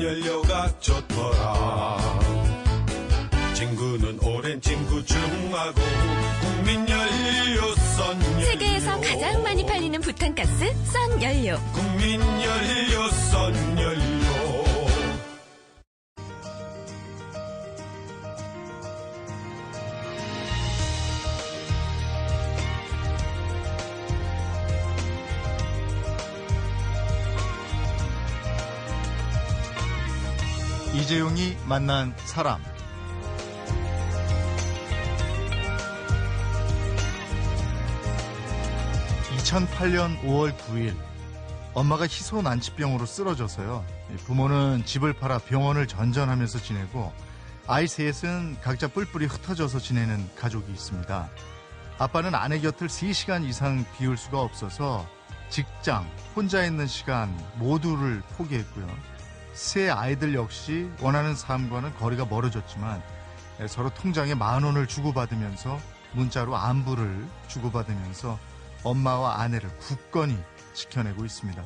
연료가 좋더라. 친구는 오랜 친구 중하고 국민연료 썬연료. 세계에서 가장 많이 팔리는 부탄가스 썬연료. 국민연료 썬연료. 이재용이 만난 사람. (2008년 5월 9일) 엄마가 희소난치병으로 쓰러져서요. 부모는 집을 팔아 병원을 전전하면서 지내고 아이 셋은 각자 뿔뿔이 흩어져서 지내는 가족이 있습니다. 아빠는 아내 곁을 3시간 이상 비울 수가 없어서 직장, 혼자 있는 시간 모두를 포기했고요. 세 아이들 역시 원하는 삶과는 거리가 멀어졌지만 서로 통장에 10,000원을 주고받으면서 문자로 안부를 주고받으면서 엄마와 아내를 굳건히 지켜내고 있습니다.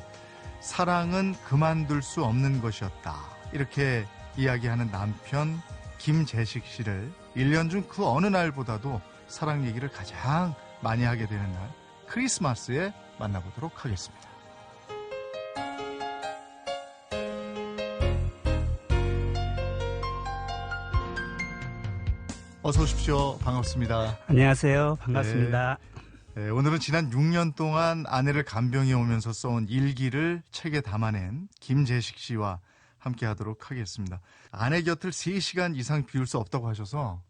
사랑은 그만둘 수 없는 것이었다. 이렇게 이야기하는 남편 김재식 씨를 1년 중 그 어느 날보다도 사랑 얘기를 가장 많이 하게 되는 날 크리스마스에 만나보도록 하겠습니다. 어서 오십시오. 반갑습니다. 안녕하세요. 반갑습니다. 네, 오늘은 지난 6년 동안 아내를 간병해 오면서 써온 일기를 책에 담아낸 김재식 씨와 함께 하도록 하겠습니다. 아내 곁을 3시간 이상 비울 수 없다고 하셔서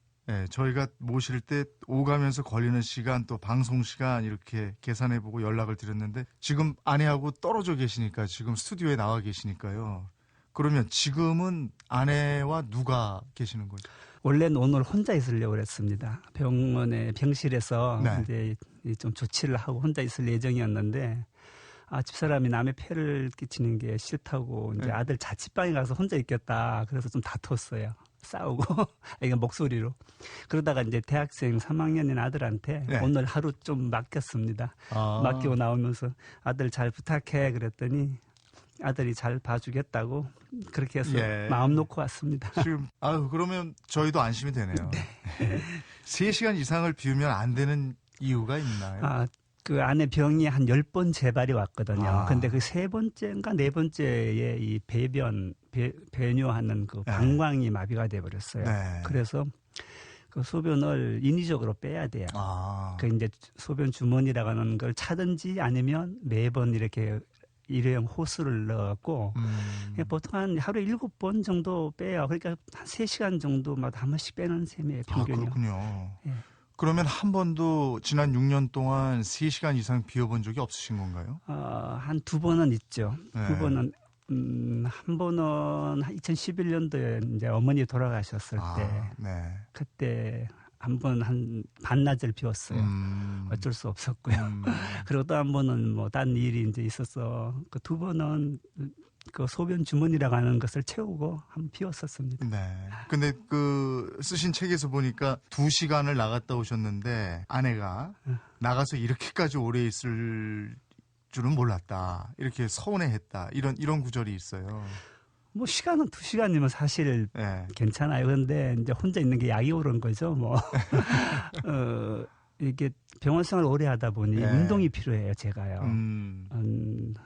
저희가 모실 때 오가면서 걸리는 시간 또 방송 시간 이렇게 계산해보고 연락을 드렸는데 지금 아내하고 떨어져 계시니까 지금 스튜디오에 나와 계시니까요. 그러면 지금은 아내와 누가 계시는 거죠? 원래는 오늘 혼자 있으려고 그랬습니다. 병원의 병실에서 네. 이제 좀 조치를 하고 혼자 있을 예정이었는데 집사람이 남의 폐를 끼치는 게 싫다고 이제 네. 아들 자취방에 가서 혼자 있겠다. 그래서 좀 다퉜어요. 싸우고 이게 목소리로. 그러다가 이제 대학생 3학년인 아들한테 네. 오늘 하루 좀 맡겼습니다. 맡기고 나오면서 아들 잘 부탁해 그랬더니 아들이 잘 봐주겠다고 그렇게 해서 마음 놓고 왔습니다. 지금 그러면 저희도 안심이 되네요. 3시간 이상을 비우면 안 되는 이유가 있나요? 그 안에 병이 한 10번 재발이 왔거든요. 근데 그 3번째인가 4번째에 이 배뇨하는 그 방광이 마비가 돼 버렸어요. 네. 그래서 그 소변을 인위적으로 빼야 돼요. 그 이제 소변 주머니라고 하는 걸 차든지 아니면 매번 이렇게 일회용 호스를 넣었고 보통 한 하루에 7번 정도 빼요. 그러니까 한 3시간 정도마다 한 번씩 빼는 셈이에요. 평균이요. 그렇군요. 예. 그러면 한 번도 지난 6년 동안 3시간 이상 비워본 적이 없으신 건가요? 한 2번은 있죠. 네. 2번은 한 번은 2011년도에 이제 어머니 돌아가셨을 때 네. 그때 한 번 한 반나절 비웠어요. 어쩔 수 없었고요. 그리고 또 한 번은 뭐 다른 일이 이제 있어서 그 2번은 그 소변 주머니라고 하는 것을 채우고 한번 비웠었습니다. 네. 근데 그 쓰신 책에서 보니까 2시간을 나갔다 오셨는데 아내가 나가서 이렇게까지 오래 있을 줄은 몰랐다. 이렇게 서운해했다. 이런 구절이 있어요. 뭐 시간은 2시간이면 사실 네. 괜찮아요. 그런데 이제 혼자 있는 게 약이 오른 거죠. 뭐 이게 병원 생활 오래 하다 보니 운동이 필요해요. 제가요.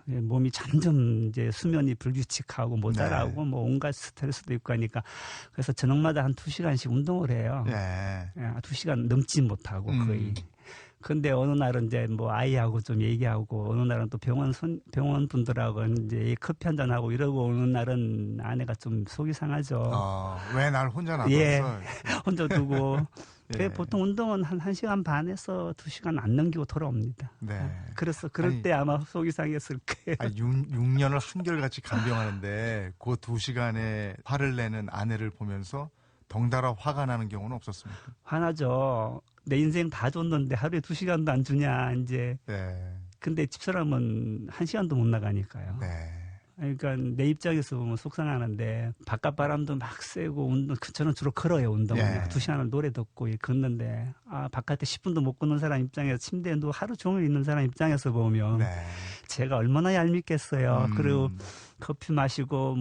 몸이 점점 이제 수면이 불규칙하고 모자라고 뭐 온갖 스트레스도 있고 하니까 그래서 저녁마다 한 2시간씩 운동을 해요. 2시간 넘지 못하고 거의. 근데 어느 날은 이제 뭐 아이하고 좀 얘기하고 어느 날은 또 병원 분들하고 이제 커피 한잔 하고 이러고 어느 날은 아내가 좀 속이 상하죠. 왜 날 혼자 놔뒀어? 혼자 두고. 보통 운동은 한 1시간 반에서 2시간 안 넘기고 돌아옵니다. 그래서 그럴 때 아마 속이 상했을 거예요. 6년을 한결같이 간병하는데 그 2시간에 화를 내는 아내를 보면서 덩달아 화가 나는 경우는 없었습니까? 화나죠. 내 인생 다 줬는데 하루에 2시간도 안 주냐 이제. 근데 집사람은 1시간도 못 나가니까요. 그러니까 내 입장에서 보면 속상하는데 바깥 바람도 막 쐬고 저는 주로 걸어요 운동을. 예. 2시간을 노래 듣고 걷는데 바깥에 10분도 못 걷는 사람 입장에서 침대에 누워 하루 종일 있는 사람 입장에서 보면 네. 제가 얼마나 얄밉겠어요. 그리고 커피 마시고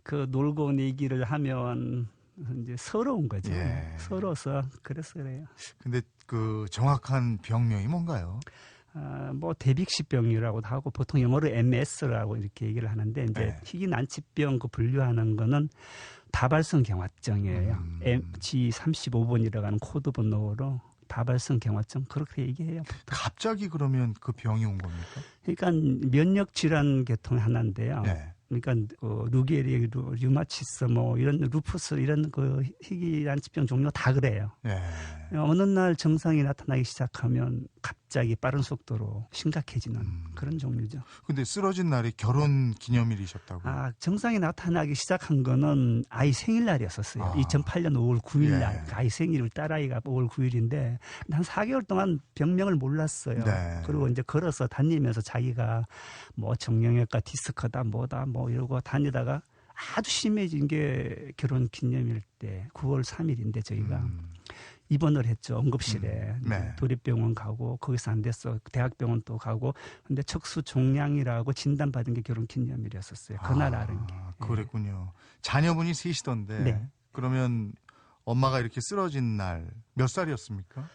그 놀고 온 얘기를 하면 이제 서러운 거죠. 예. 서러워서 그래서 그래요. 근데 그 정확한 병명이 뭔가요? 대빅시병이라고도 하고 보통 영어로 MS라고 이렇게 얘기를 하는데 이제 네. 희귀 난치병 그 분류하는 거는 다발성 경화증이에요. G35번이라고 하는 코드 번호로 다발성 경화증 그렇게 얘기해요. 갑자기 그러면 그 병이 온 겁니까? 그러니까 면역 질환 계통의 하나인데요. 네. 그러니까 루게리, 류마티스, 이런 루푸스 이런 그 희귀 난치병 종류가 다 그래요. 예. 어느 날 증상이 나타나기 시작하면 갑자기 빠른 속도로 심각해지는 그런 종류죠. 근데 쓰러진 날이 결혼 기념일이셨다고요? 증상이 나타나기 시작한 거는 아이 생일날이었었어요. 2008년 5월 9일 날. 예. 아이 생일을 딸아이가 5월 9일인데 한 4개월 동안 병명을 몰랐어요. 네. 그리고 이제 걸어서 다니면서 자기가 정형외과 디스크다 뭐다 이러고 다니다가 아주 심해진 게 결혼 기념일 때 9월 3일인데 저희가 입원을 했죠. 응급실에. 네. 도립병원 가고 거기서 안 됐어. 대학병원 또 가고. 근데 척수종양이라고 진단받은 게 결혼 기념일이었었어요. 그날 알은 게. 그랬군요. 자녀분이 셋이던데 네. 그러면 엄마가 이렇게 쓰러진 날 몇 살이었습니까?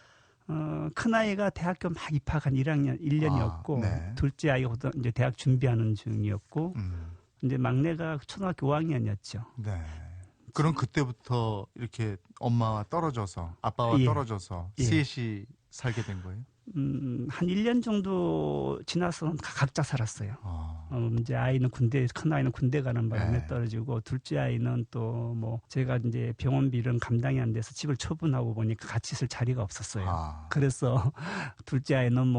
큰아이가 대학교 막 입학한 1년이었고 네. 둘째 아이가 이제 대학 준비하는 중이었고 음. 이제 막내가 초등학교 5학년이었죠. 네. 그럼 그때부터 이렇게 엄마와 떨어져서 아빠와 예. 떨어져서 예. 셋이 살게 된 거예요? 한 1년 정도 지나서 각자 살았어요. 이제 큰 아이는 군대 가는 바람에 네. 떨어지고, 둘째 아이는 또 제가 이제 병원비는 감당이 안 돼서 집을 처분하고 보니까 같이 있을 자리가 없었어요. 그래서 둘째 아이는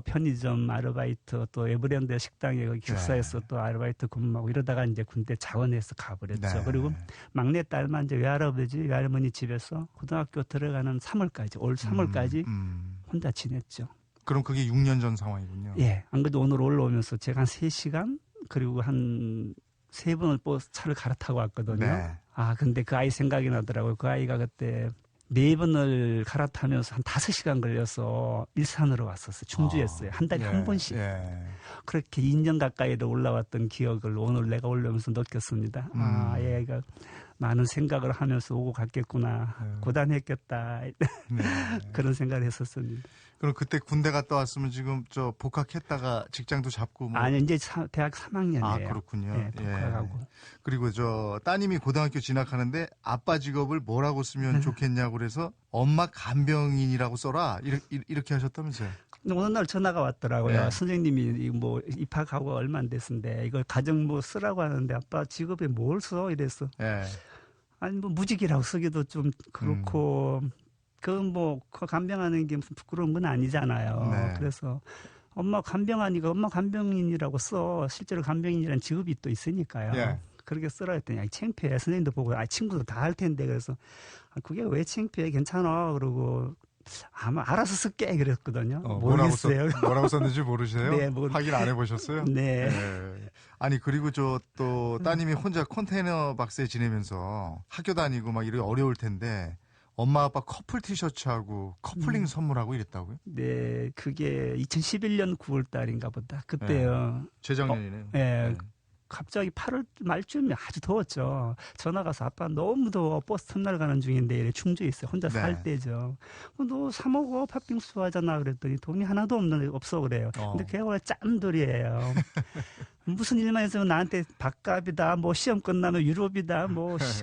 편의점 아르바이트 또 에브랜드 식당에 기숙사에서 또 아르바이트 근무하고 이러다가 이제 군대 자원해서 가버렸죠. 네. 그리고 막내 딸만 이제 외할머니 집에서 고등학교 들어가는 3월까지, 올 3월까지 혼자 지냈죠. 그럼 그게 6년 전 상황이군요. 예. 안 그래도 오늘 올라오면서 제가 한 3시간 그리고 한 3번을 차를 갈아타고 왔거든요. 네. 근데 그 아이 생각이 나더라고요. 그 아이가 그때 4번을 갈아타면서 한 5시간 걸려서 일산으로 왔었어요. 충주였어요. 한 달에 한 번씩. 예. 그렇게 2년 가까이로 올라왔던 기억을 오늘 내가 올라오면서 느꼈습니다. 얘가 많은 생각을 하면서 오고 갔겠구나. 고단했겠다. 네. 그런 생각을 했었습니다. 그럼 그때 군대 갔다 왔으면 지금 복학했다가 직장도 잡고 아니, 이제 대학 3학년이에요. 그렇군요. 네, 복학하고. 그리고 따님이 고등학교 진학하는데 아빠 직업을 뭐라고 쓰면 좋겠냐고 그래서 엄마 간병인이라고 써라. 이렇게 하셨다면서요? 어느 날 전화가 왔더라고요. 네. 선생님이 입학하고 얼마 안 됐는데 이걸 가정 쓰라고 하는데 아빠 직업에 뭘 써? 이랬어. 네. 아니 무직이라고 쓰기도 좀 그렇고 그 간병하는 게 무슨 부끄러운 건 아니잖아요. 네. 그래서 엄마 간병하니까 엄마 간병인이라고 써. 실제로 간병인이라는 직업이 또 있으니까요. 예. 그렇게 쓰라 했더니 창피해. 선생님도 보고 친구도 다 할 텐데 그래서 그게 왜 창피해? 괜찮아. 그러고 아마 알아서 쓸게 그랬거든요. 모르겠어요. 뭐라고 썼는지 모르세요? 네, 확인 안 해보셨어요? 네. 아니 그리고 또 따님이 혼자 컨테이너 박스에 지내면서 학교 다니고 막 이렇게 어려울 텐데 엄마 아빠 커플 티셔츠하고 커플링 선물하고 이랬다고요? 네, 그게 2011년 9월 달인가 보다. 그때요. 재작년이네요. 네. 갑자기 8월 말쯤에 아주 더웠죠. 전화 가서 아빠 너무 더워. 버스 터미널 가는 중인데 이래 충주에 있어요. 혼자 살 때죠. 너 사 먹어. 팥빙수 하잖아. 그랬더니 돈이 하나도 없어 그래요. 근데 걔가 원래 짬돌이에요. 무슨 일만 있으면 나한테 밥값이다. 시험 끝나면 유럽이다.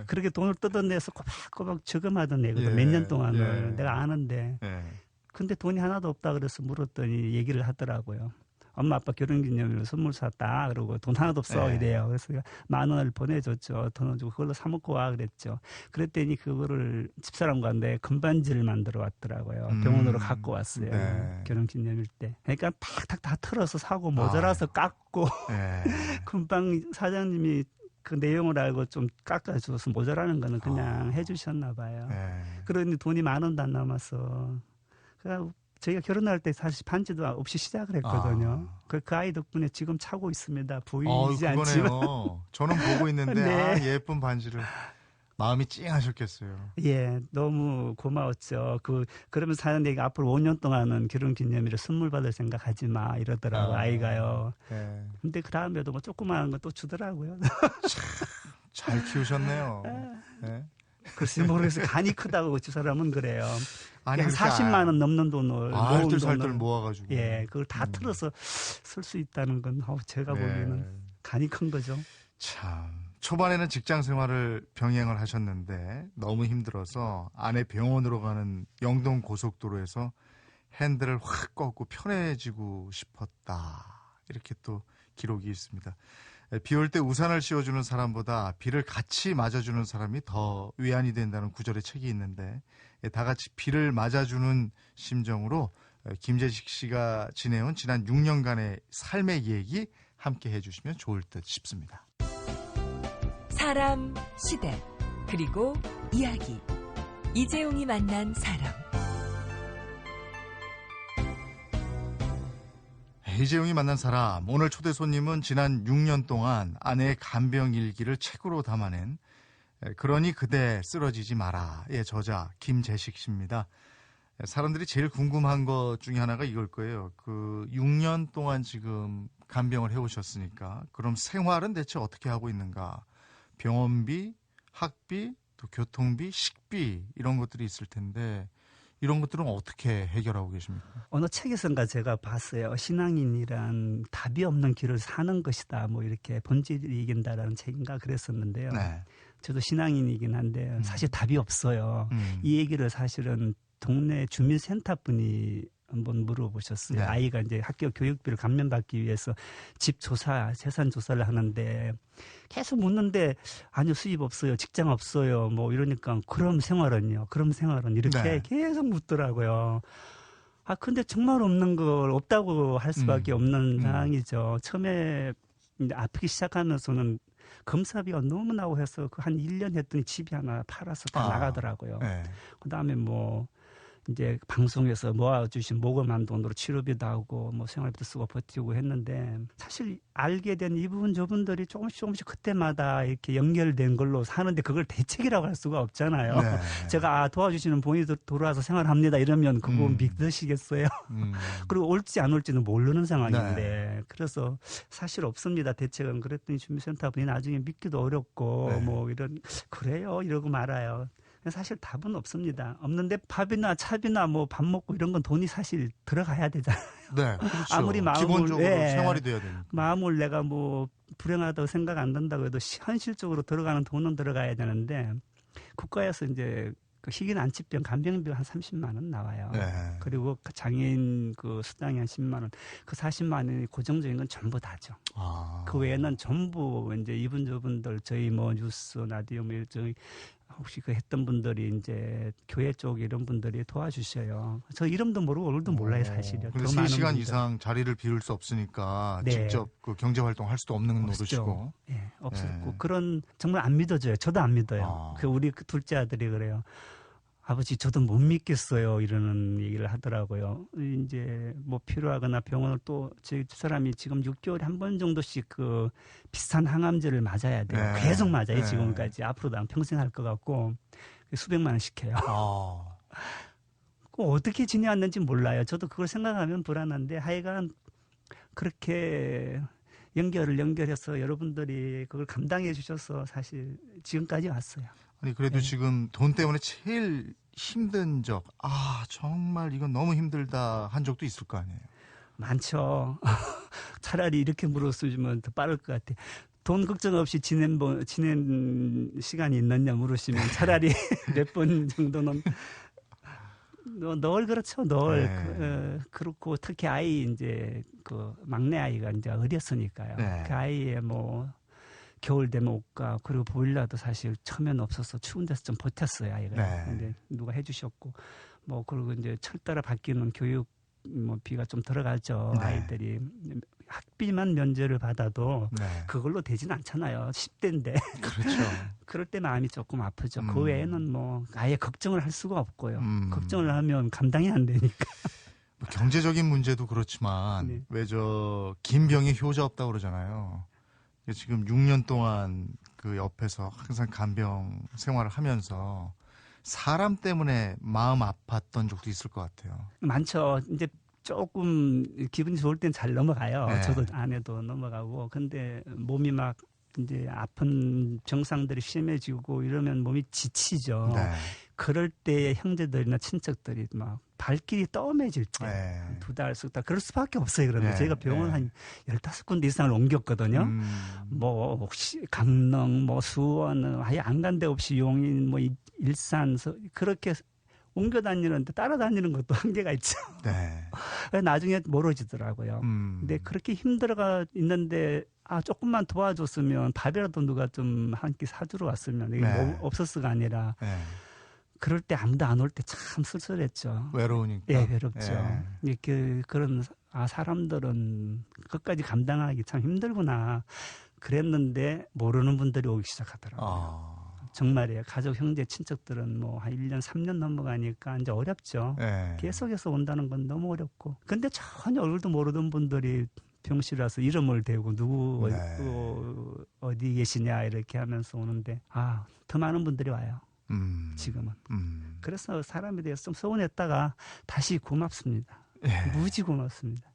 그렇게 돈을 뜯어내서 꼬박꼬박 저금하던 애거든. 몇 년 동안을. 내가 아는데. 근데 돈이 하나도 없다 그래서 물었더니 얘기를 하더라고요. 엄마 아빠 결혼기념일로 선물 샀다. 그러고 돈 하나도 없어 이래요. 그래서 10,000원을 보내줬죠. 돈을 주고 그걸로 사 먹고 와 그랬죠. 그랬더니 그거를 집사람과 내 금반지를 만들어 왔더라고요. 병원으로 갖고 왔어요. 네. 결혼기념일 때. 그러니까 탁탁 다 털어서 사고 모자라서 깎고 금방 사장님이 그 내용을 알고 좀 깎아줘서 모자라는 거는 그냥 해주셨나 봐요. 그러니 돈이 10,000원도 안 남았어. 그러니까 저희가 결혼할 때 사실 반지도 없이 시작을 했거든요. 아. 그 아이 덕분에 지금 차고 있습니다. 보이지 그거네요. 않지만. 저는 보고 있는데 네. 예쁜 반지를 마음이 찡하셨겠어요. 예, 너무 고마웠죠. 그러면서 사는 얘기 앞으로 5년 동안은 결혼 기념일에 선물 받을 생각하지 마 이러더라고 아이가요. 네. 근데 그 다음에도 뭐 조그마한 거 또 주더라고요. 잘 키우셨네요. 네. 글쎄 모르겠어요. 간이 크다고 저 사람은 그래요. 아니, 한 그렇게 40만 원 넘는 돈을 모은 알뜰살뜰 돈을 모아가지고. 예, 그걸 다 틀어서 쓸 수 있다는 건 제가 네. 보기에는 간이 큰 거죠. 참 초반에는 직장 생활을 병행을 하셨는데 너무 힘들어서 아내 병원으로 가는 영동 고속도로에서 핸들을 확 꺾고 편해지고 싶었다. 이렇게 또 기록이 있습니다. 비 올 때 우산을 씌워주는 사람보다 비를 같이 맞아주는 사람이 더 위안이 된다는 구절의 책이 있는데 다 같이 비를 맞아주는 심정으로 김재식 씨가 지내온 지난 6년간의 삶의 얘기 함께 해주시면 좋을 듯 싶습니다. 사람, 시대, 그리고 이야기. 이재용이 만난 사람. 이재용이 만난 사람, 오늘 초대 손님은 지난 6년 동안 아내의 간병 일기를 책으로 담아낸 그러니 그대 쓰러지지 마라의 저자 김재식 씨입니다. 사람들이 제일 궁금한 것 중에 하나가 이걸 거예요. 그 6년 동안 지금 간병을 해오셨으니까 그럼 생활은 대체 어떻게 하고 있는가? 병원비, 학비, 또 교통비, 식비 이런 것들이 있을 텐데 이런 것들은 어떻게 해결하고 계십니까? 어느 책에선가 제가 봤어요. 신앙인이란 답이 없는 길을 사는 것이다. 뭐 이렇게 본질이 이긴다라는 책인가 그랬었는데요. 네. 저도 신앙인이긴 한데 사실 답이 없어요. 이 얘기를 사실은 동네 주민센터 분이 한번 물어보셨어요. 네. 아이가 이제 학교 교육비를 감면받기 위해서 집 조사, 재산 조사를 하는데 계속 묻는데 아니요, 수입 없어요, 직장 없어요, 뭐 이러니까 그럼 생활은요? 그럼 생활은 이렇게 네. 계속 묻더라고요. 근데 정말 없는 걸 없다고 할 수밖에 없는 상황이죠. 처음에 이제 아프기 시작하면서는 검사비가 너무 나고 해서 한 1년 했더니 집이 하나 팔아서 다 나가더라고요. 네. 그다음에 뭐 이제 방송에서 모아주신 모금한 돈으로 치료비도 하고 뭐 생활비도 쓰고 버티고 했는데 사실 알게 된 이분 저분들이 조금씩 그때마다 이렇게 연결된 걸로 사는데 그걸 대책이라고 할 수가 없잖아요. 네. 제가 도와주시는 분이 돌아와서 생활합니다 이러면 그거 믿으시겠어요? 그리고 올지 안 올지는 모르는 상황인데 네. 그래서 사실 없습니다 대책은. 그랬더니 주민센터 분이 나중에 믿기도 어렵고 네. 뭐 이런 그래요 이러고 말아요. 사실 답은 없습니다. 없는데 밥이나 차비나 뭐 밥 먹고 이런 건 돈이 사실 들어가야 되잖아요. 네, 그렇죠. 아무리 마음을 기본적으로 생활이 돼야 되니까. 마음을 내가 뭐 불행하다고 생각 안 든다고 해도 현실적으로 들어가는 돈은 들어가야 되는데 국가에서 이제 그 희귀 난치병 간병비가 한 30만 원 나와요. 네. 그리고 장애인 그 수당이 한 10만 원. 그 40만 원이 고정적인 건 전부 다죠. 그 외에는 전부 이제 이분 저분들 저희 뭐 뉴스 라디오 뭐 저희 혹시 그 했던 분들이 이제 교회 쪽 이런 분들이 도와주셔요. 저 이름도 모르고 얼굴도 몰라요 사실은. 근데 3시간 이상 자리를 비울 수 없으니까 네. 직접 그 경제 활동 할 수도 없는 없었죠. 노릇이고. 예, 없었고 네. 그런 정말 안 믿어져요. 저도 안 믿어요. 그 우리 그 둘째 아들이 그래요. 아버지 저도 못 믿겠어요 이러는 얘기를 하더라고요. 이제 뭐 필요하거나 병원을 또 저 사람이 지금 6개월에 한 번 정도씩 그 비슷한 항암제를 맞아야 돼요. 네. 계속 맞아요 네. 지금까지. 앞으로도 난 평생 할 것 같고 수백만 원씩 해요. 어떻게 지내왔는지 몰라요. 저도 그걸 생각하면 불안한데 하여간 그렇게 연결해서 여러분들이 그걸 감당해 주셔서 사실 지금까지 왔어요. 아니 그래도 네. 지금 돈 때문에 제일 힘든 적, 정말 이건 너무 힘들다 한 적도 있을 거 아니에요. 많죠. 차라리 이렇게 물었으면 더 빠를 것 같아. 돈 걱정 없이 지낸 시간이 있느냐 물으시면 차라리 몇 번 정도는 늘 그렇죠. 늘 네. 그렇고 특히 아이 이제 그 막내 아이가 이제 어렸으니까요. 네. 그 아이의 뭐 겨울 되면 옷가 그리고 보일러도 사실 처음에는 없어서 추운 데서 좀 버텼어요 아이가. 네. 근데 누가 해주셨고 뭐 그리고 이제 철 따라 바뀌는 교육 뭐 비가 좀 들어가죠. 네. 아이들이 학비만 면제를 받아도 네. 그걸로 되진 않잖아요. 10대인데. 그렇죠. 그럴 때 마음이 조금 아프죠. 그 외에는 뭐 아예 걱정을 할 수가 없고요. 음. 걱정을 하면 감당이 안 되니까. 뭐 경제적인 문제도 그렇지만 네. 왜 긴 병에 효자 없다고 그러잖아요. 지금 6년 동안 그 옆에서 항상 간병 생활을 하면서 사람 때문에 마음 아팠던 적도 있을 것 같아요. 많죠. 이제 조금 기분이 좋을 땐 잘 넘어가요. 네. 저도 아내도 넘어가고. 근데 몸이 막 이제 아픈 증상들이 심해지고 이러면 몸이 지치죠. 네. 그럴 때 형제들이나 친척들이 막 발길이 떠매질 때 네. 2달, 3달 그럴 수밖에 없어요. 그런데 네. 저희가 병원 한 15군데 이상을 옮겼거든요. 뭐 혹시 강릉, 뭐 수원, 아예 안 간 데 없이 용인, 뭐 일산 그렇게 옮겨 다니는데 따라다니는 것도 한계가 있죠. 네. 나중에 멀어지더라고요. 근데 그렇게 힘들어가 있는데 조금만 도와줬으면 밥이라도 누가 좀 한 끼 사주러 왔으면 이게 네. 뭐 없었어가 아니라 네. 그럴 때 아무도 안 올 때 참 쓸쓸했죠. 외로우니까. 예, 외롭죠. 예. 이렇게 그런 사람들은 끝까지 감당하기 참 힘들구나 그랬는데 모르는 분들이 오기 시작하더라고요. 정말이에요. 가족, 형제, 친척들은 뭐 한 1년, 3년 넘어가니까 이제 어렵죠. 예. 계속해서 온다는 건 너무 어렵고. 근데 전혀 얼굴도 모르던 분들이 병실에 와서 이름을 대고 누구 네. 어디 계시냐 이렇게 하면서 오는데 더 많은 분들이 와요. 지금은. 그래서 사람에 대해서 좀 서운했다가 다시 고맙습니다. 예. 무지 고맙습니다.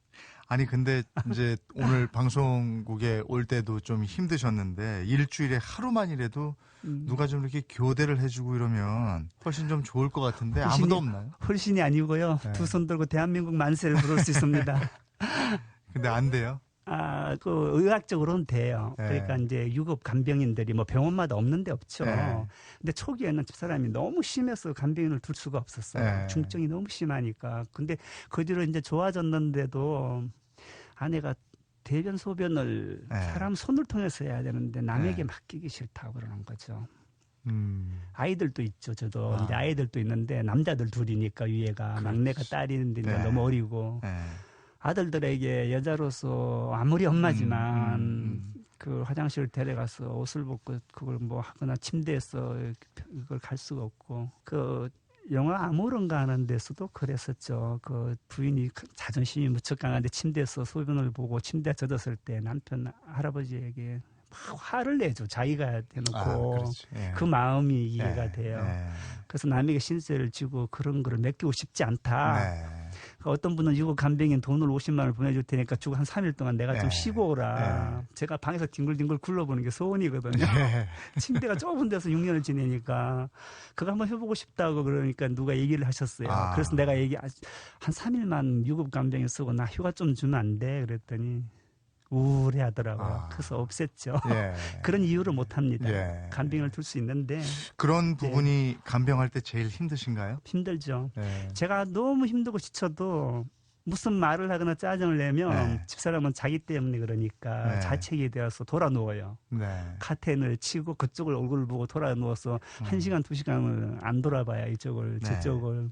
아니 근데 이제 오늘 방송국에 올 때도 좀 힘드셨는데 일주일에 하루만이라도 누가 좀 이렇게 교대를 해주고 이러면 훨씬 좀 좋을 것 같은데 아무도 없나요? 훨씬이 아니고요. 네. 두 손 들고 대한민국 만세를 부를 수 있습니다. 근데 안 돼요? 그 의학적으로는 돼요. 네. 그러니까 이제 유급 간병인들이 뭐 병원마다 없는데 없죠. 네. 근데 초기에는 집사람이 너무 심해서 간병인을 둘 수가 없었어요. 네. 중증이 너무 심하니까. 근데 그 뒤로 이제 좋아졌는데도 아내가 대변 소변을 네. 사람 손을 통해서 해야 되는데 남에게 네. 맡기기 싫다고 그러는 거죠. 음. 아이들도 있죠. 저도 이제 아이들도 있는데 남자들 둘이니까 위에가 막내가 딸인데 네. 너무 어리고. 네. 아들들에게 여자로서 아무리 엄마지만 그 화장실 데려가서 옷을 벗고 그걸 뭐 하거나 침대에서 그걸 갈 수가 없고 그 영화 아무런가 하는 데서도 그랬었죠. 그 부인이 자존심이 무척 강한데 침대에서 소변을 보고 침대에 젖었을 때 남편 할아버지에게 막 화를 내죠. 자기가 대놓고 그렇지. 예. 그 마음이 이해가 예. 돼요. 예. 그래서 남에게 신세를 지고 그런 거를 맡기고 싶지 않다. 네. 어떤 분은 유급 간병인 돈을 50만 원을 보내줄 테니까 주고 한 3일 동안 내가 좀 네. 쉬고 오라. 네. 제가 방에서 딩글딩글 굴러보는 게 소원이거든요. 예. 침대가 좁은 데서 6년을 지내니까 그거 한번 해보고 싶다고 그러니까 누가 얘기를 하셨어요. 그래서 내가 한 3일만 유급 간병인 쓰고 나 휴가 좀 주면 안 돼? 그랬더니 우울해하더라고요. 그래서 없앴죠. 예. 그런 이유로 못합니다. 예. 간병인을 둘 수 있는데 그런 부분이 간병할 때 제일 힘드신가요? 힘들죠. 예. 제가 너무 힘들고 지쳐도 무슨 말을 하거나 짜증을 내면 네. 집사람은 자기 때문에 그러니까 네. 자책이 되어서 돌아 누워요. 네. 카텐을 치고 그쪽을 얼굴을 보고 돌아 누워서 1시간, 2시간을 안 돌아봐야 이쪽을 네. 저쪽을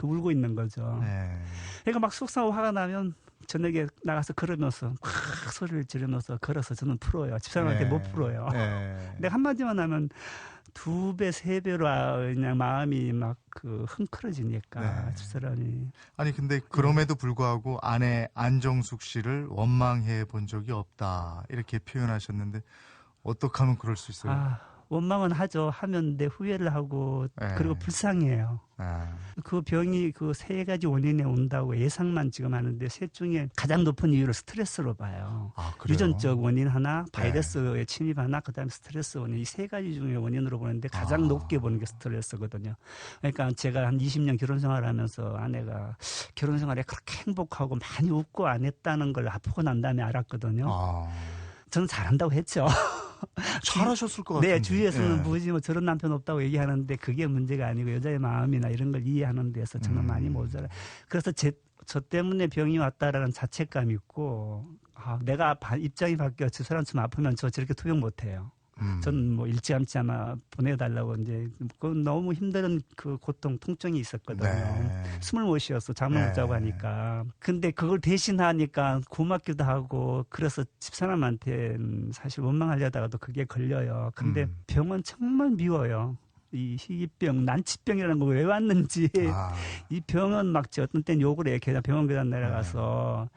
울고 있는 거죠. 네. 그러니까 막 속상하고 화가 나면 저녁에 나가서 걸으면서 막 소리를 지르면서 걸어서 저는 풀어요. 집사람한테 네. 못 풀어요. 네. 내가 한마디만 하면 2배, 3배로 그냥 마음이 막 그 흥크러지니까 네. 집사람이. 아니 근데 그럼에도 불구하고 아내 안정숙 씨를 원망해 본 적이 없다 이렇게 표현하셨는데 어떻게 하면 그럴 수 있어요? 원망은 하죠. 하면 내 후회를 하고 네. 그리고 불쌍해요. 그 병이 그 3가지 원인에 온다고 예상만 지금 하는데 셋 중에 가장 높은 이유를 스트레스로 봐요. 그래요? 유전적 원인 하나, 바이러스의 침입 하나, 그다음에 스트레스 원인 이 3가지 중에 원인으로 보는데 가장 높게 보는 게 스트레스거든요. 그러니까 제가 한 20년 결혼 생활하면서 아내가 결혼 생활에 그렇게 행복하고 많이 웃고 안 했다는 걸 아프고 난 다음에 알았거든요. 저는 잘한다고 했죠. 잘하셨을 것 같은데. 네, 주위에서는 예. 뭐지 뭐 저런 남편 없다고 얘기하는데 그게 문제가 아니고 여자의 마음이나 이런 걸 이해하는 데서 저는 많이 모자라. 그래서 저 때문에 병이 왔다라는 자책감이 있고 내가 입장이 바뀌어 저 사람 좀 아프면 저 저렇게 투병 못해요. 저는 뭐 일찌감치 아마 보내달라고 이제 그건 너무 힘든 그 고통, 통증이 있었거든요. 네. 숨을 못 쉬었어. 잠을 못 자고 하니까. 근데 그걸 대신하니까 고맙기도 하고 그래서 집사람한테 사실 원망하려다가도 그게 걸려요. 근데 병은 정말 미워요. 이 희귀병, 난치병이라는 거 왜 왔는지 이 병은 막 어떤 때는 욕을 해. 병원 계단 내려가서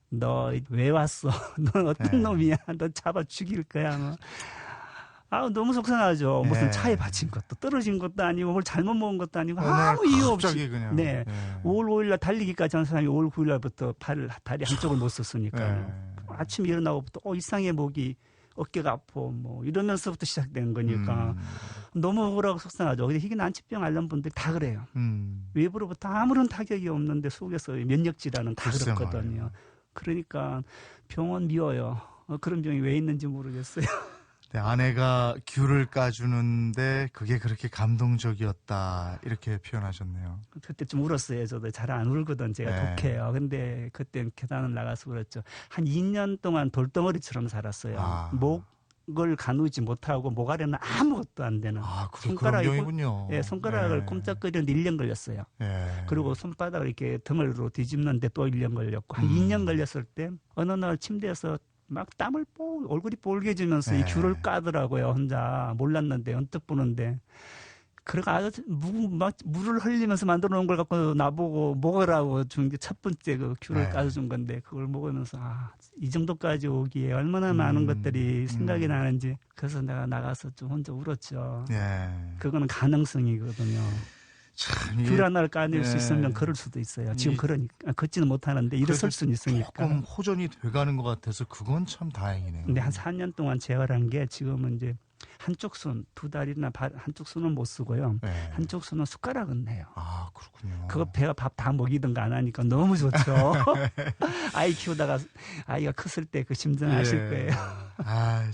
너 왜 왔어? 넌 어떤 놈이야? 너 잡아 죽일 거야. 뭐. 너무 속상하죠. 무슨 차에 받친 것도 떨어진 것도 아니고 뭘 잘못 먹은 것도 아니고 아무 이유 없이. 그냥. 네. 5월 5일날 달리기까지 한 사람이 5월 9일날부터 다리 한쪽을 못 썼으니까요. 아침에 일어나고부터 이상해 목이 어깨가 아파 뭐 이러면서부터 시작된 거니까 너무 억울하고 속상하죠. 근데 희귀 난치병 앓는 분들이 다 그래요. 외부로부터 아무런 타격이 없는데 속에서 면역 질환은 다 그렇거든요. 그러니까 병원 미워요. 그런 병이 왜 있는지 모르겠어요. 네, 아내가 귤을 까주는데 그게 그렇게 감동적이었다 이렇게 표현하셨네요. 그때 좀 울었어요. 저도 잘 안 울거든. 제가 독해요. 근데 그때 계단을 나가서 그랬죠. 한 2년 동안 돌덩어리처럼 살았어요. 목을 가누지 못하고 목 아래는 아무것도 안 되는. 그런 병이군요. 손가락을 꼼짝거리는데 1년 걸렸어요. 그리고 손바닥을 이렇게 등으로 뒤집는데 또 1년 걸렸고 한 2년 걸렸을 때 어느 날 침대에서 막 땀을 얼굴이 뻘개지면서 이 귤을 까더라고요. 혼자 몰랐는데 언뜻 보는데 그래가 아주 막 물을 흘리면서 만들어 놓은 걸 갖고 나보고 먹으라고 준 게 첫 번째 그 귤을 까준 건데 그걸 먹으면서 이 정도까지 오기에 얼마나 많은 것들이 생각이 나는지 그래서 내가 나가서 좀 혼자 울었죠. 그거는 가능성이거든요. 귤 하나를 까낼 수 있으면 그럴 수도 있어요. 지금 그러니까 걷지는 못하는데 일어설 수는 있으니까. 조금 호전이 돼가는 것 같아서 그건 참 다행이네요. 근데 한 4년 동안 재활한 게 지금은 이제 한쪽 손, 두 다리나 한쪽 손은 못 쓰고요. 한쪽 손은 숟가락은 내요. 그렇군요. 그거 배가 밥 다 먹이든가 안 하니까 너무 좋죠. 아이 키우다가 아이가 컸을 때 그 심정 아실 거예요.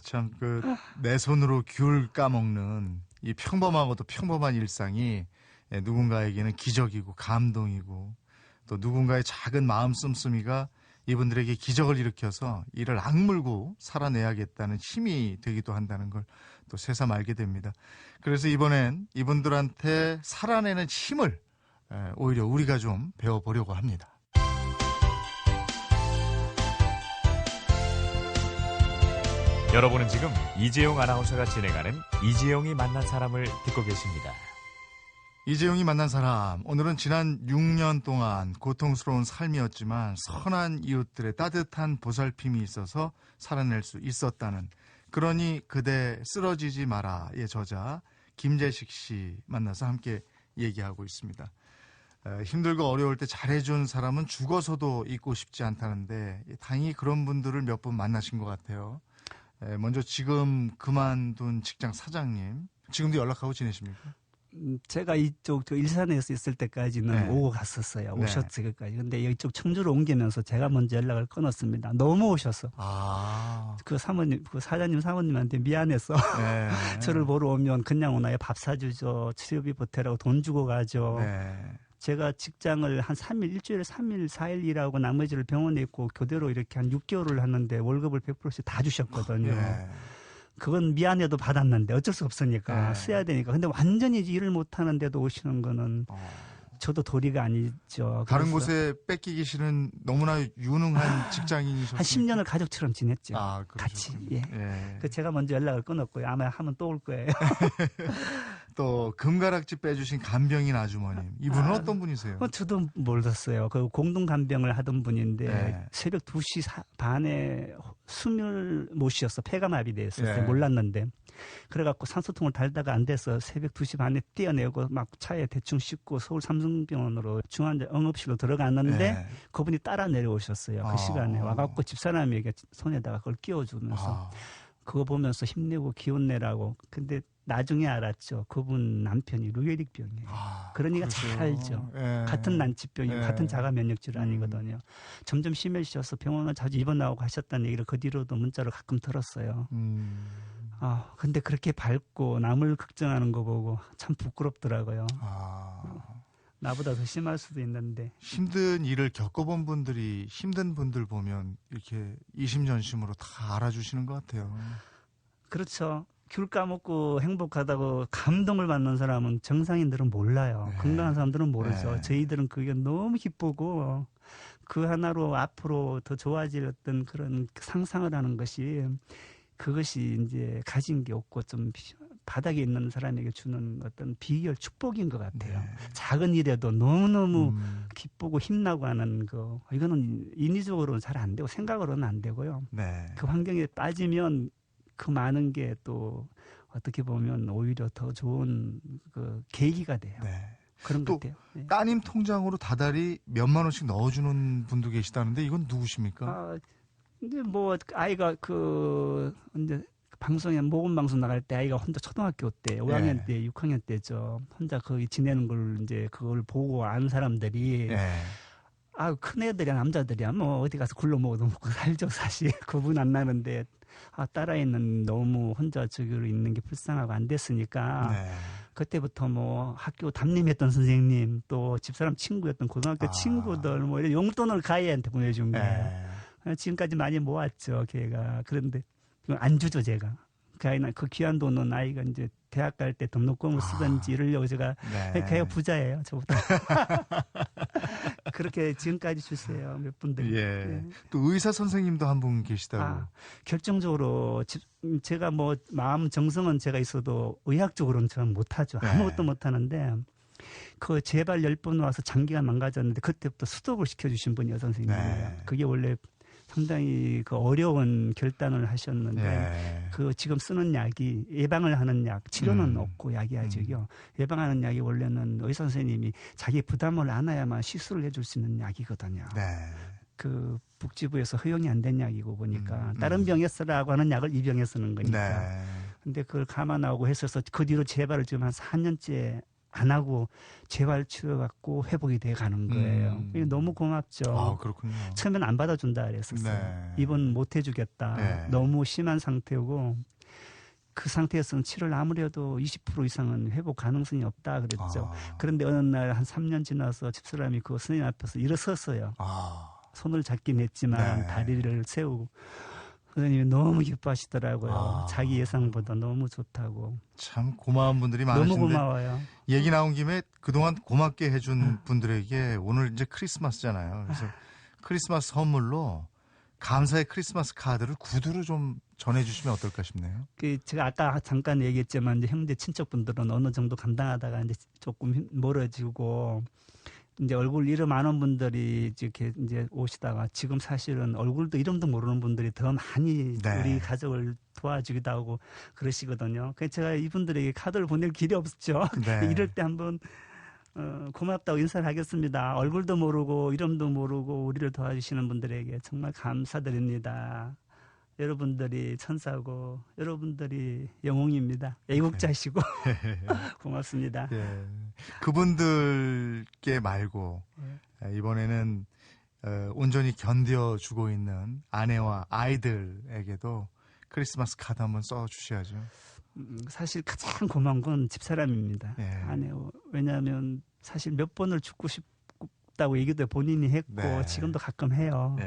참 내 손으로 귤 까먹는 이 평범하고도 평범한 일상이 누군가에게는 기적이고 감동이고 또 누군가의 작은 마음 씀씀이가 이분들에게 기적을 일으켜서 이를 악물고 살아내야겠다는 힘이 되기도 한다는 걸 또 새삼 알게 됩니다. 그래서 이번엔 이분들한테 살아내는 힘을 오히려 우리가 좀 배워보려고 합니다. 여러분은 지금 이재용 아나운서가 진행하는 이재용이 만난 사람을 듣고 계십니다. 이재용이 만난 사람, 오늘은 지난 6년 동안 고통스러운 삶이었지만 선한 이웃들의 따뜻한 보살핌이 있어서 살아낼 수 있었다는 그러니 그대 쓰러지지 마라의 저자 김재식 씨 만나서 함께 얘기하고 있습니다. 힘들고 어려울 때 잘해준 사람은 죽어서도 잊고 싶지 않다는데 다행히 그런 분들을 몇 분 만나신 것 같아요. 먼저 지금 그만둔 직장 사장님, 지금도 연락하고 지내십니까? 제가 이쪽 일산에서 있을 때까지는 오고 갔었어요. 오셨을 때까지. 근데 이쪽 청주로 옮기면서 제가 먼저 연락을 끊었습니다. 너무 오셔서. 그 사장님 사모님한테 미안해서 저를 보러 오면 그냥 오나요? 밥 사주죠. 치료비 보태라고 돈 주고 가죠. 제가 직장을 한 3일, 일주일에 3일, 4일 일하고 나머지를 병원에 있고 교대로 이렇게 한 6개월을 하는데 월급을 100%씩 다 주셨거든요. 그건 미안해도 받았는데 어쩔 수 없으니까 써야 되니까. 근데 완전히 일을 못 하는데도 오시는 거는 저도 도리가 아니죠. 다른 곳에 뺏기기 싫은 너무나 유능한 직장인이셨어요. 한 10년을 가족처럼 지냈죠. 같이. 그 제가 먼저 연락을 끊었고요. 아마 하면 또 올 거예요. 또 금가락지 빼주신 간병인 아주머님. 이분은 어떤 분이세요? 저도 몰랐어요. 그 공동 간병을 하던 분인데 새벽 2시 반에 숨을 못 쉬었어. 폐가마비 됐었어요. 몰랐는데. 그래갖고 산소통을 달다가 안 돼서 새벽 2시 반에 뛰어내고 막 차에 대충 싣고 서울 삼성병원으로 응급실로 들어갔는데 그분이 따라 내려오셨어요. 그 시간에 와갖고 집사람에게 손에다가 그걸 끼워주면서 그거 보면서 힘내고 기운 내라고. 근데 나중에 알았죠. 그분 남편이 루게릭병이에요. 그러니까 잘 알죠. 같은 난치병이고 같은 자가 면역 질환이거든요. 점점 심해지셔서 병원을 자주 입원하고 하셨다는 얘기를 그 뒤로도 문자로 가끔 들었어요. 근데 그렇게 밝고 남을 걱정하는 거 보고 참 부끄럽더라고요. 나보다 더 심할 수도 있는데. 힘든 일을 겪어본 분들이 힘든 분들 보면 이렇게 이심전심으로 다 알아주시는 것 같아요. 그렇죠. 귤 까먹고 행복하다고 감동을 받는 사람은 정상인들은 몰라요. 건강한 사람들은 모르죠. 저희들은 그게 너무 기쁘고 그 하나로 앞으로 더 좋아질 어떤 그런 상상을 하는 것이 그것이 이제 가진 게 없고 좀 바닥에 있는 사람에게 주는 어떤 비결 축복인 것 같아요. 작은 일에도 너무너무 기쁘고 힘나고 하는 거 이거는 인위적으로는 잘 안 되고 생각으로는 안 되고요. 네. 그 환경에 빠지면 그 많은 게 또 어떻게 보면 오히려 더 좋은 그 계기가 돼요. 네. 그런 또 것 같아요. 네. 따님 통장으로 다달이 몇만 원씩 넣어주는 분도 계시다는데 이건 누구십니까? 아, 근데 뭐 아이가 그 이제 방송에 모금 방송 나갈 때 아이가 혼자 초등학교 때 5학년 때 6학년 때죠. 혼자 거기 지내는 걸 이제 그걸 보고 아는 사람들이 아, 큰 애들이야 남자들이야 뭐 어디 가서 굴러 먹어도 먹고 살죠 사실. 구분 안 나는데 아, 딸아이는 너무 혼자 저기로 있는 게 불쌍하고 안 됐으니까 그때부터 뭐 학교 담임했던 선생님 또 집사람 친구였던 고등학교 친구들 뭐 이런 용돈을 가해한테 보내준 거예요. 지금까지 많이 모았죠 걔가. 그런데 안 주죠 제가. 그 아이는 그 귀한 돈은 아이가 이제 대학 갈 때 등록금을 쓰든지 이러려고 제가 걔가 부자예요 저보다. 그렇게 지금까지 주세요 몇 분들. 예. 또 의사 선생님도 한 분 계시다고. 아, 결정적으로 제가 뭐 마음 정성은 제가 있어도 의학적으로는 저는 못하죠. 아무것도 못하는데 그 제발 10번 와서 장기가 망가졌는데 그때부터 수독을 시켜주신 분이에요 선생님이에요. 그게 원래 상당히 그 어려운 결단을 하셨는데 그 지금 쓰는 약이 예방을 하는 약, 치료는 없고 약이야죠. 예방하는 약이 원래는 의사 선생님이 자기 부담을 안아야만 시술을 해줄 수 있는 약이거든요. 그 복지부에서 허용이 안 된 약이고 보니까 다른 병에 쓰라고 하는 약을 이 병에 쓰는 거니까. 근데 그걸 감안하고 했어서 그 뒤로 재발을 지금 한 4년째 안 하고 재활 치료받고 회복이 돼 가는 거예요. 이게 너무 고맙죠. 아, 그렇군요. 처음엔 안 받아준다 그랬었어요. 입원 못 해주겠다. 너무 심한 상태고 그 상태에서는 치료를 아무리 해도 20% 이상은 회복 가능성이 없다 그랬죠. 그런데 어느 날 한 3년 지나서 집사람이 그 선생님 앞에서 일어섰어요. 손을 잡긴 했지만 다리를 세우고 선생님이 너무 기뻐하시더라고요. 자기 예상보다 너무 좋다고. 참 고마운 분들이 많으신데 너무 고마워요. 얘기 나온 김에 그동안 고맙게 해준 분들에게 오늘 이제 크리스마스잖아요. 그래서 크리스마스 선물로 감사의 크리스마스 카드를 구두로 좀 전해주시면 어떨까 싶네요. 그 제가 아까 잠깐 얘기했지만 이제 형제 친척분들은 어느 정도 감당하다가 이제 조금 멀어지고 이제 얼굴 이름 많은 분들이 이렇게 이제 오시다가 지금 사실은 얼굴도 이름도 모르는 분들이 더 많이 우리 가족을 도와주기도 하고 그러시거든요. 그래서 제가 이분들에게 카드를 보낼 길이 없죠. 이럴 때 한번 고맙다고 인사를 하겠습니다. 얼굴도 모르고 이름도 모르고 우리를 도와주시는 분들에게 정말 감사드립니다. 여러분들이 천사고 여러분들이 영웅입니다. 애국자시고 고맙습니다. 그분들께 말고 이번에는 온전히 견뎌주고 있는 아내와 아이들에게도 크리스마스 카드 한번 써주셔야죠. 사실 가장 고마운 건 집사람입니다. 아내. 왜냐하면 사실 몇 번을 죽고 싶다고 얘기도 본인이 했고 지금도 가끔 해요.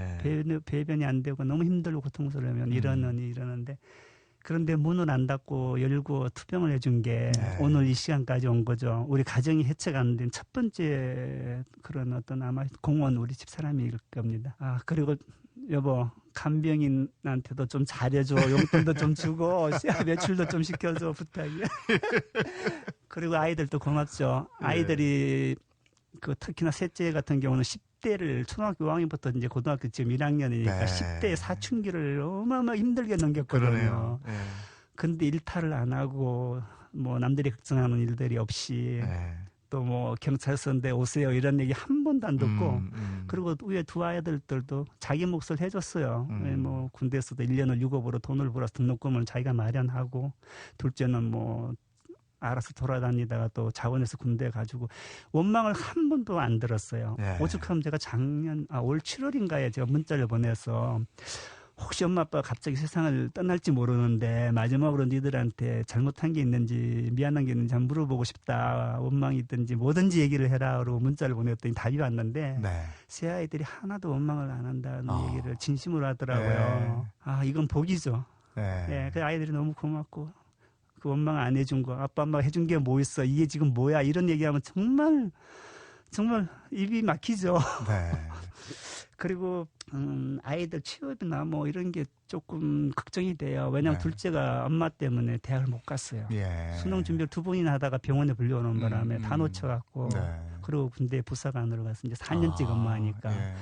배변이 안 되고 너무 힘들고 고통스러우면 이러는데 그런데 문을 안 닫고 열고 투병을 해준 게 오늘 이 시간까지 온 거죠. 우리 가정이 해체가 안 된 첫 번째 그런 어떤 아마 공헌 우리 집사람일 겁니다. 아, 그리고 여보 간병인한테도 좀 잘해줘. 용돈도 좀 주고 매출도 좀 시켜줘. 부탁이야. 그리고 아이들도 고맙죠. 아이들이 그 특히나 셋째 같은 경우는 10대를 초등학교 5학년부터 이제 고등학교 지금 1학년이니까 10대의 사춘기를 어마어마 힘들게 넘겼거든요. 근데 일탈을 안 하고 뭐 남들이 걱정하는 일들이 없이 또 뭐 경찰서인데 오세요 이런 얘기 한 번도 안 듣고 그리고 위에 두 아이들도 자기 몫을 해줬어요. 뭐 군대에서도 1년을 유급으로 돈을 벌어서 등록금을 자기가 마련하고 둘째는 뭐 알아서 돌아다니다가 또 자원에서 군대 가지고 원망을 한 번도 안 들었어요. 오죽하면 제가 올 7월인가에 제가 문자를 보내서 혹시 엄마 아빠가 갑자기 세상을 떠날지 모르는데 마지막으로 니들한테 잘못한 게 있는지 미안한 게 있는지 한번 물어보고 싶다. 원망이 있든지 뭐든지 얘기를 해라. 그러고 문자를 보냈더니 답이 왔는데 세 아이들이 하나도 원망을 안 한다는 얘기를 진심으로 하더라고요. 아, 이건 복이죠. 그 아이들이 너무 고맙고 그 원망 안 해준 거 아빠 엄마가 해준 게 뭐 있어 이게 지금 뭐야 이런 얘기하면 정말 입이 막히죠. 그리고 아이들 취업이나 뭐 이런 게 조금 걱정이 돼요. 왜냐하면 둘째가 엄마 때문에 대학을 못 갔어요. 예. 수능 준비를 2번이나 하다가 병원에 불려오는 바람에 다 놓쳐갖고 네. 그리고 군대 부사관으로 가서 이제 4년째 근무하니까 예.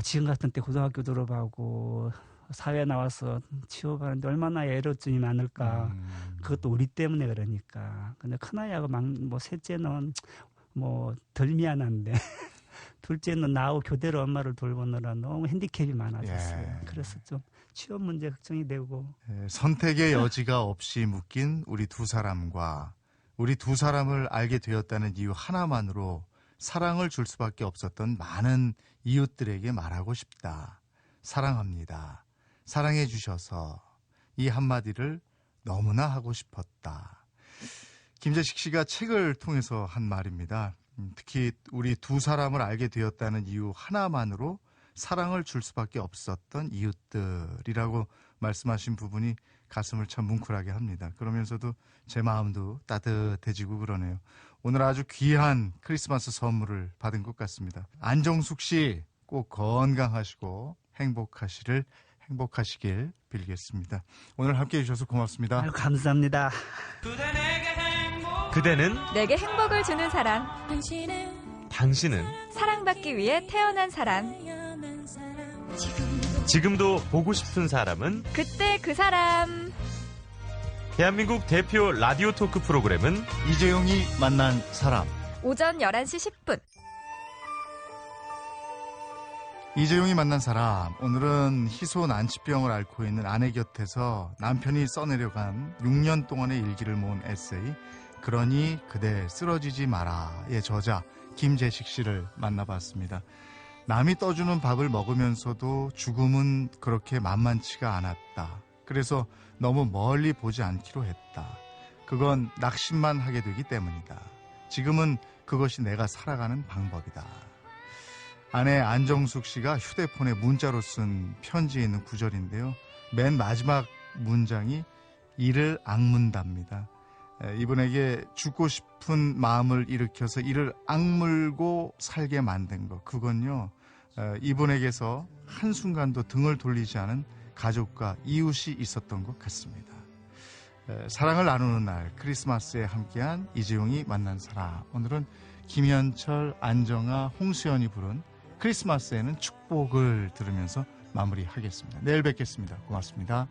지금 같은 때 고등학교 졸업하고 사회 나와서 취업하는데 얼마나 애로증이 많을까. 그것도 우리 때문에 그러니까. 근데 큰아이하고 뭐 셋째는 뭐 덜 미안한데 둘째는 나하고 교대로 엄마를 돌보느라 너무 핸디캡이 많아졌어요. 예. 그래서 좀 취업 문제 걱정이 되고. 예, 선택의 여지가 없이 묶인 우리 두 사람과 우리 두 사람을 알게 되었다는 이유 하나만으로 사랑을 줄 수밖에 없었던 많은 이웃들에게 말하고 싶다. 사랑합니다. 사랑해 주셔서 이 한마디를 너무나 하고 싶었다. 김재식 씨가 책을 통해서 한 말입니다. 특히 우리 두 사람을 알게 되었다는 이유 하나만으로 사랑을 줄 수밖에 없었던 이웃들이라고 말씀하신 부분이 가슴을 참 뭉클하게 합니다. 그러면서도 제 마음도 따뜻해지고 그러네요. 오늘 아주 귀한 크리스마스 선물을 받은 것 같습니다. 안정숙 씨 꼭 건강하시고 행복하시길 빌겠습니다. 오늘 함께해 주셔서 고맙습니다. 아유, 감사합니다. 그대는 내게 행복을 주는 사람. 당신은 사랑받기 위해 태어난 사람. 지금도 보고 싶은 사람은 그때 그 사람. 대한민국 대표 라디오 토크 프로그램은 이재용이 만난 사람. 오전 11시 10분. 이재용이 만난 사람. 오늘은 희소 난치병을 앓고 있는 아내 곁에서 남편이 써내려간 6년 동안의 일기를 모은 에세이 그러니 그대 쓰러지지 마라의 저자 김재식 씨를 만나봤습니다. 남이 떠주는 밥을 먹으면서도 죽음은 그렇게 만만치가 않았다. 그래서 너무 멀리 보지 않기로 했다. 그건 낙심만 하게 되기 때문이다. 지금은 그것이 내가 살아가는 방법이다. 아내 안정숙 씨가 휴대폰에 문자로 쓴 편지에 있는 구절인데요. 맨 마지막 문장이 이를 악문답니다. 이분에게 죽고 싶은 마음을 일으켜서 이를 악물고 살게 만든 것. 그건요. 이분에게서 한순간도 등을 돌리지 않은 가족과 이웃이 있었던 것 같습니다. 사랑을 나누는 날 크리스마스에 함께한 이재용이 만난 사람. 오늘은 김현철, 안정아, 홍수연이 부른 크리스마스에는 축복을 들으면서 마무리하겠습니다. 내일 뵙겠습니다. 고맙습니다.